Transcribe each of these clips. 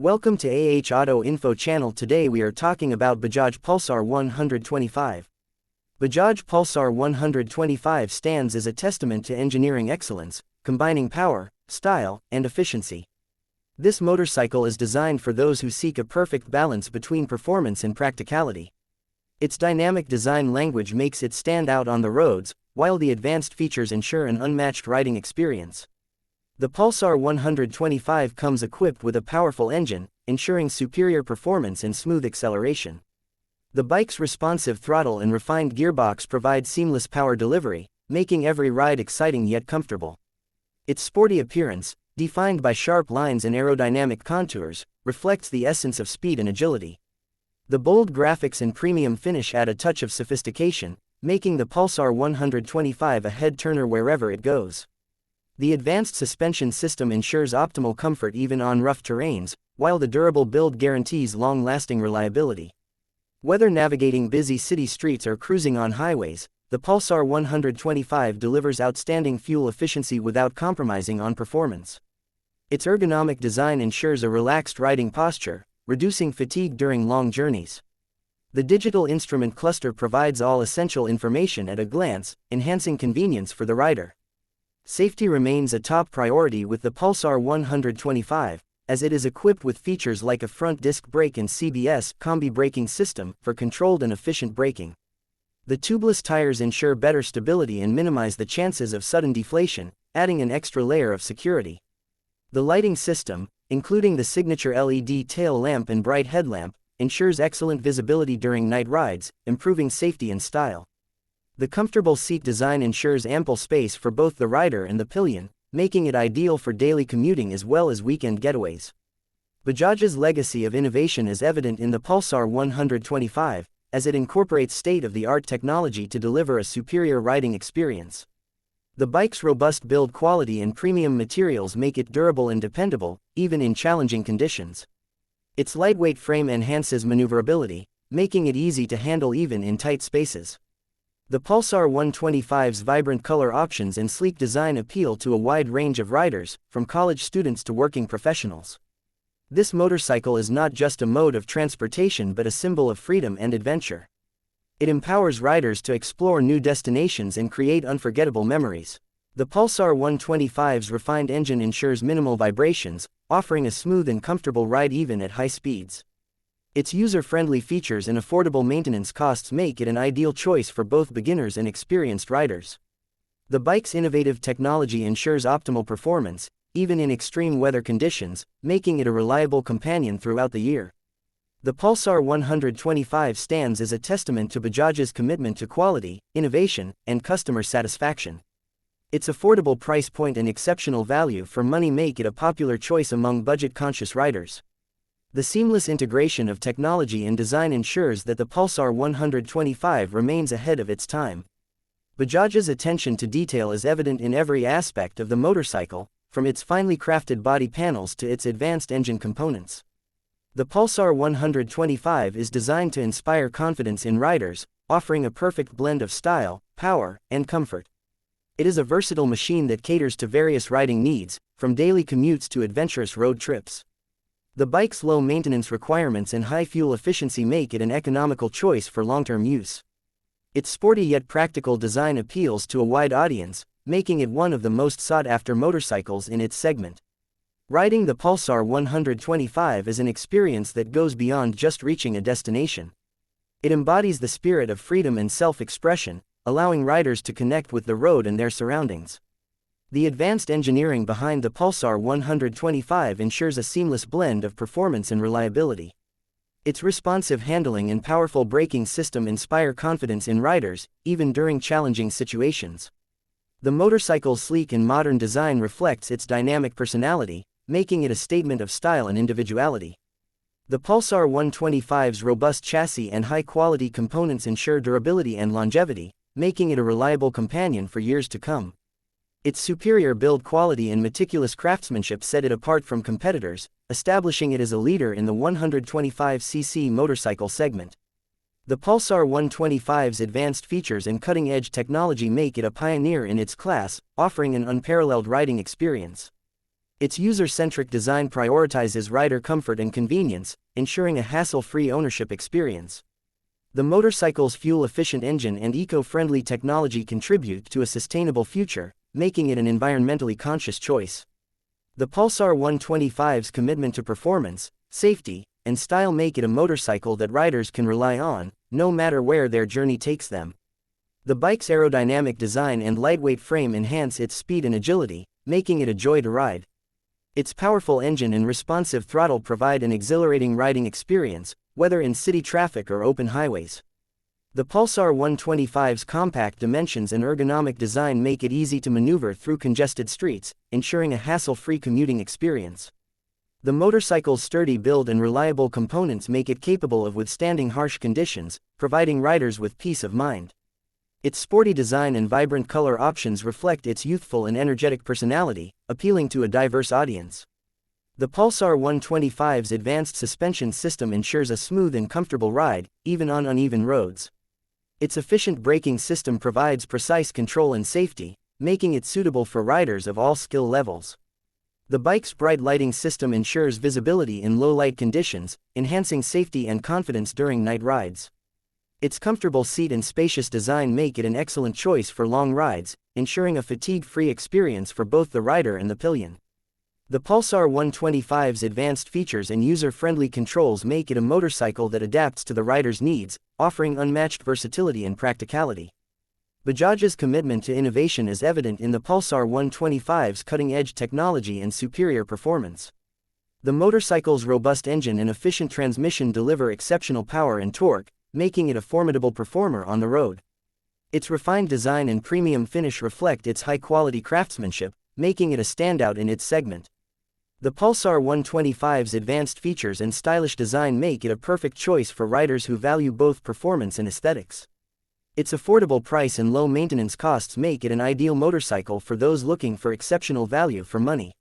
Welcome to Auto Info channel. Today we are talking about Bajaj Pulsar 125. Bajaj Pulsar 125 stands as a testament to engineering excellence, combining power, style, and efficiency. This motorcycle is designed for those who seek a perfect balance between performance and practicality. Its dynamic design language makes it stand out on the roads, while the advanced features ensure an unmatched riding experience. The Pulsar 125 comes equipped with a powerful engine, ensuring superior performance and smooth acceleration. The bike's responsive throttle and refined gearbox provide seamless power delivery, making every ride exciting yet comfortable. Its sporty appearance, defined by sharp lines and aerodynamic contours, reflects the essence of speed and agility. The bold graphics and premium finish add a touch of sophistication, making the Pulsar 125 a head-turner wherever it goes. The advanced suspension system ensures optimal comfort even on rough terrains, while the durable build guarantees long-lasting reliability. Whether navigating busy city streets or cruising on highways, the Pulsar 125 delivers outstanding fuel efficiency without compromising on performance. Its ergonomic design ensures a relaxed riding posture, reducing fatigue during long journeys. The digital instrument cluster provides all essential information at a glance, enhancing convenience for the rider. Safety remains a top priority with the Pulsar 125, as it is equipped with features like a front disc brake and CBS combi braking system for controlled and efficient braking. The tubeless tires ensure better stability and minimize the chances of sudden deflation, adding an extra layer of security. The lighting system, including the signature LED tail lamp and bright headlamp, ensures excellent visibility during night rides, improving safety and style. The comfortable seat design ensures ample space for both the rider and the pillion, making it ideal for daily commuting as well as weekend getaways. Bajaj's legacy of innovation is evident in the Pulsar 125, as it incorporates state-of-the-art technology to deliver a superior riding experience. The bike's robust build quality and premium materials make it durable and dependable, even in challenging conditions. Its lightweight frame enhances maneuverability, making it easy to handle even in tight spaces. The Pulsar 125's vibrant color options and sleek design appeal to a wide range of riders, from college students to working professionals. This motorcycle is not just a mode of transportation but a symbol of freedom and adventure. It empowers riders to explore new destinations and create unforgettable memories. The Pulsar 125's refined engine ensures minimal vibrations, offering a smooth and comfortable ride even at high speeds. Its user-friendly features and affordable maintenance costs make it an ideal choice for both beginners and experienced riders. The bike's innovative technology ensures optimal performance, even in extreme weather conditions, making it a reliable companion throughout the year. The Pulsar 125 stands as a testament to Bajaj's commitment to quality, innovation, and customer satisfaction. Its affordable price point and exceptional value for money make it a popular choice among budget-conscious riders. The seamless integration of technology and design ensures that the Pulsar 125 remains ahead of its time. Bajaj's attention to detail is evident in every aspect of the motorcycle, from its finely crafted body panels to its advanced engine components. The Pulsar 125 is designed to inspire confidence in riders, offering a perfect blend of style, power, and comfort. It is a versatile machine that caters to various riding needs, from daily commutes to adventurous road trips. The bike's low maintenance requirements and high fuel efficiency make it an economical choice for long-term use. Its sporty yet practical design appeals to a wide audience, making it one of the most sought-after motorcycles in its segment. Riding the Pulsar 125 is an experience that goes beyond just reaching a destination. It embodies the spirit of freedom and self-expression, allowing riders to connect with the road and their surroundings. The advanced engineering behind the Pulsar 125 ensures a seamless blend of performance and reliability. Its responsive handling and powerful braking system inspire confidence in riders, even during challenging situations. The motorcycle's sleek and modern design reflects its dynamic personality, making it a statement of style and individuality. The Pulsar 125's robust chassis and high-quality components ensure durability and longevity, making it a reliable companion for years to come. Its superior build quality and meticulous craftsmanship set it apart from competitors, establishing it as a leader in the 125cc motorcycle segment. The Pulsar 125's advanced features and cutting-edge technology make it a pioneer in its class, offering an unparalleled riding experience. Its user-centric design prioritizes rider comfort and convenience, ensuring a hassle-free ownership experience. The motorcycle's fuel-efficient engine and eco-friendly technology contribute to a sustainable future, making it an environmentally conscious choice. The Pulsar 125's commitment to performance, safety, and style make it a motorcycle that riders can rely on, no matter where their journey takes them. The bike's aerodynamic design and lightweight frame enhance its speed and agility, making it a joy to ride. Its powerful engine and responsive throttle provide an exhilarating riding experience, whether in city traffic or open highways. The Pulsar 125's compact dimensions and ergonomic design make it easy to maneuver through congested streets, ensuring a hassle-free commuting experience. The motorcycle's sturdy build and reliable components make it capable of withstanding harsh conditions, providing riders with peace of mind. Its sporty design and vibrant color options reflect its youthful and energetic personality, appealing to a diverse audience. The Pulsar 125's advanced suspension system ensures a smooth and comfortable ride, even on uneven roads. Its efficient braking system provides precise control and safety, making it suitable for riders of all skill levels. The bike's bright lighting system ensures visibility in low-light conditions, enhancing safety and confidence during night rides. Its comfortable seat and spacious design make it an excellent choice for long rides, ensuring a fatigue-free experience for both the rider and the pillion. The Pulsar 125's advanced features and user-friendly controls make it a motorcycle that adapts to the rider's needs, offering unmatched versatility and practicality. Bajaj's commitment to innovation is evident in the Pulsar 125's cutting-edge technology and superior performance. The motorcycle's robust engine and efficient transmission deliver exceptional power and torque, making it a formidable performer on the road. Its refined design and premium finish reflect its high-quality craftsmanship, making it a standout in its segment. The Pulsar 125's advanced features and stylish design make it a perfect choice for riders who value both performance and aesthetics. Its affordable price and low maintenance costs make it an ideal motorcycle for those looking for exceptional value for money.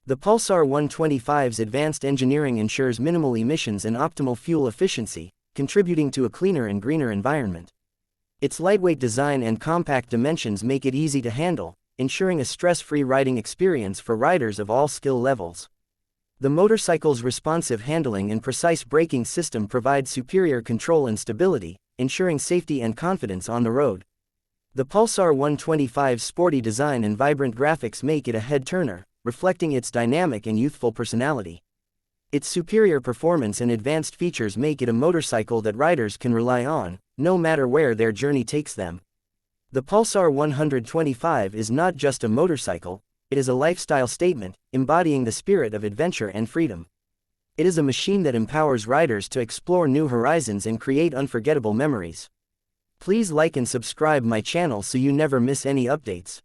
The Pulsar 125's advanced engineering ensures minimal emissions and optimal fuel efficiency, contributing to a cleaner and greener environment. Its lightweight design and compact dimensions make it easy to handle, ensuring a stress-free riding experience for riders of all skill levels. The motorcycle's responsive handling and precise braking system provide superior control and stability, ensuring safety and confidence on the road. The Pulsar 125's sporty design and vibrant graphics make it a head-turner, reflecting its dynamic and youthful personality. Its superior performance and advanced features make it a motorcycle that riders can rely on, no matter where their journey takes them. The Pulsar 125 is not just a motorcycle, it is a lifestyle statement, embodying the spirit of adventure and freedom. It is a machine that empowers riders to explore new horizons and create unforgettable memories. Please like and subscribe my channel so you never miss any updates.